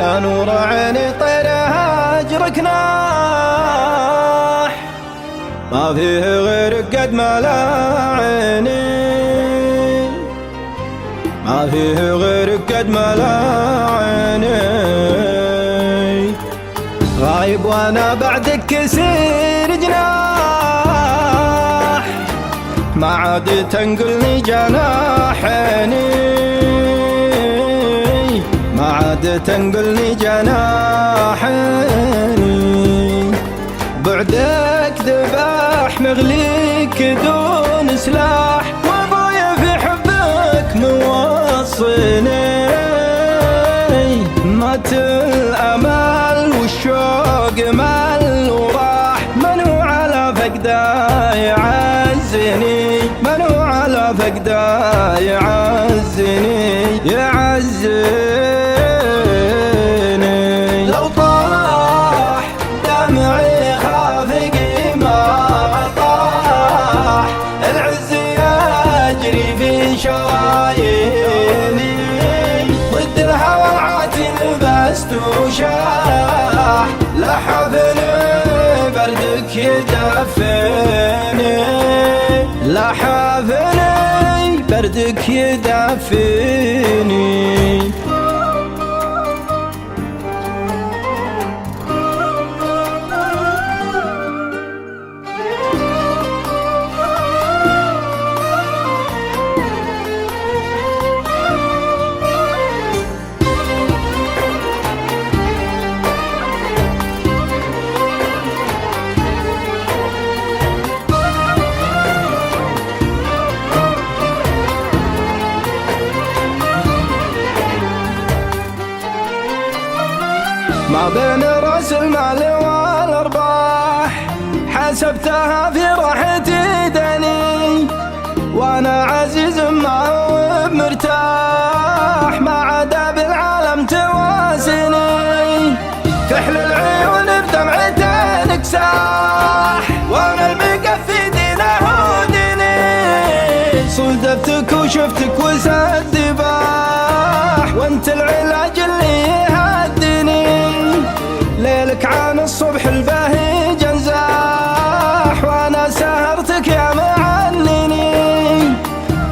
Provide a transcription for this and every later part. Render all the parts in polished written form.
يا نور عيني طيرها أجرك ناح، ما فيه غيرك قد ما لا عيني، ما فيه غيرك قد ما لا عيني. غايب وانا بعدك كسير جناح، ما عاد تنقلني جناحيني، ما عاد تنقلني جناحيني. بعدك ذبح مغليك دون سلاح، وابويا في حبك موصيني. مات الامل والشوق مل وراح، من هو على فقده يعزني، من هو على فقده يعزني يعزني. لو طاح دمعي خافقي ما طاح، العز يجري في شراييني، ضد الهوى العاتل بست وشاح. لحفني بردك يدفني، لحفني بردك يدفني. ما بين راس المال والارباح، حسبتها في راحتي دني، وانا عزيز ما هو مرتاح، ما عدا بالعالم توازني. كحل العيون بدمعتين كساح، وانا المقفي دينه وديني. صدفتك وشفتك وسد باح، وانت العلاج اللي يهدني. ليلك عن الصبح البهيج انزاح، وانا سهرتك يا معنني.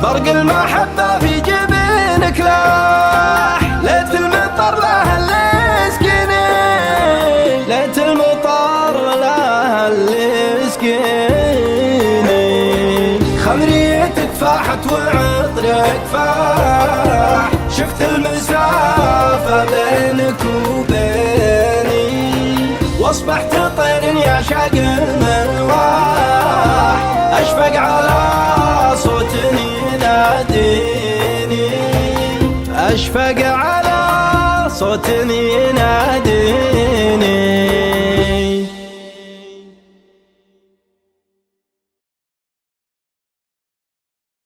برق المحبة في جبينك لاح، ليت المطر له اللي يسقيني، ليت المطر له اللي يسقيني. خمريتك فاحت وعطرك فاح، شفت المسافة بينك وبيني، واصبحت طير يعشق المرواح. اشفق على صوت يناديني، اشفق على صوت يناديني.